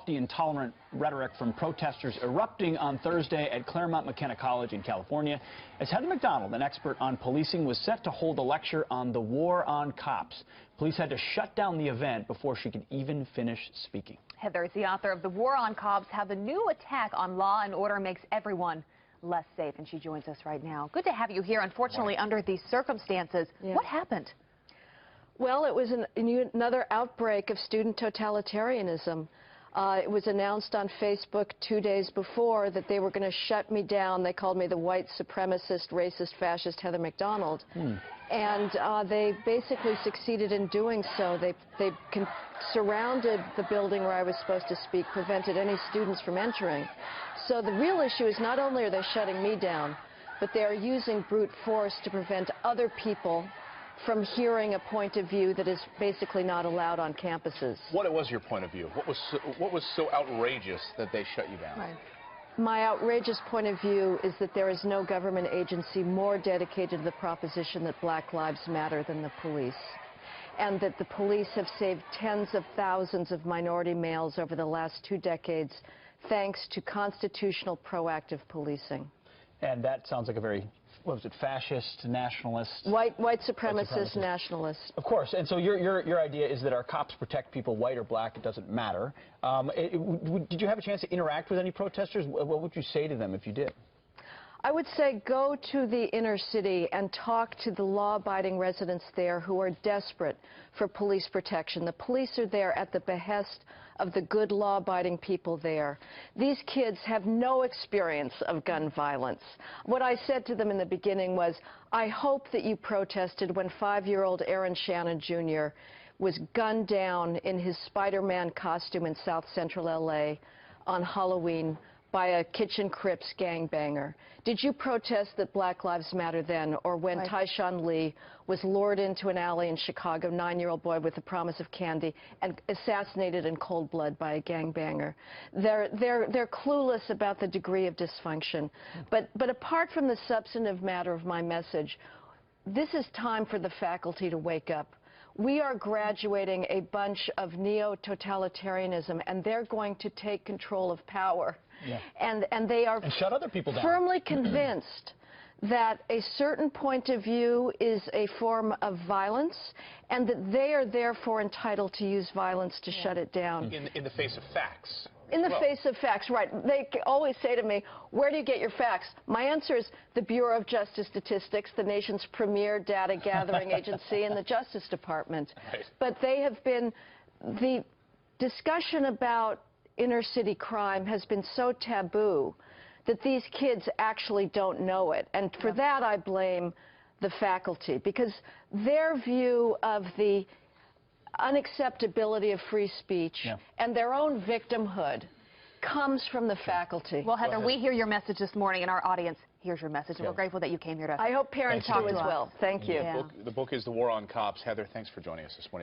lofty, intolerant rhetoric from protesters erupting on Thursday at Claremont McKenna College in California, as Heather McDonald, an expert on policing, was set to hold a lecture on the war on cops. Police had to shut down the event before she could even finish speaking. Heather is the author of The War on Cops, How the New Attack on Law and Order Makes Everyone Less Safe, and she joins us right now. Good to have you here, unfortunately, under these circumstances. Yeah. What happened? Well, it was another outbreak of student totalitarianism. It was announced on Facebook 2 days before that they were going to shut me down. They called me the white supremacist, racist, fascist Heather McDonald. And they basically succeeded in doing so. They surrounded the building where I was supposed to speak, prevented any students from entering. So the real issue is not only are they shutting me down, but they are using brute force to prevent other people from hearing a point of view that is basically not allowed on campuses. What was your point of view? What was so outrageous that they shut you down? Right. My outrageous point of view is that there is no government agency more dedicated to the proposition that Black Lives Matter than the police, and that the police have saved tens of thousands of minority males over the last 2 decades thanks to constitutional proactive policing. And that sounds like a very, what was it, fascist, nationalist? White supremacist, nationalist. Of course. And so your idea is that our cops protect people, white or black, it doesn't matter. Did you have a chance to interact with any protesters? What would you say to them if you did? I would say go to the inner city and talk to the law-abiding residents there who are desperate for police protection. The police are there at the behest of the good law-abiding people there. These kids have no experience of gun violence. What I said to them in the beginning was, I hope that you protested when 5-year-old Aaron Shannon Jr. was gunned down in his Spider-Man costume in South Central LA on Halloween by a Kitchen Crips gangbanger. Did you protest that Black Lives Matter then, or when Tyshawn Lee was lured into an alley in Chicago, 9-year-old boy with the promise of candy, and assassinated in cold blood by a gangbanger? They're clueless about the degree of dysfunction. But apart from the substantive matter of my message, this is time for the faculty to wake up. We are graduating a bunch of neo-totalitarianism, and they're going to take control of power. Yeah. And they are shut other people down. Firmly convinced that a certain point of view is a form of violence, and that they are therefore entitled to use violence to shut it down. In the face of facts. In the face of facts, right. They always say to me, where do you get your facts? My answer is the Bureau of Justice Statistics, the nation's premier data gathering agency, and the Justice Department. Right. But they have been, the discussion about inner city crime has been so taboo that these kids actually don't know it. And for that I blame the faculty, because their view of the unacceptability of free speech and their own victimhood comes from the faculty. Well, Heather, we hear your message this morning, and our audience hears your message, and we're grateful that you came here to I hope parents do as well. Thank you. The book is The War on Cops. Heather, thanks for joining us this morning.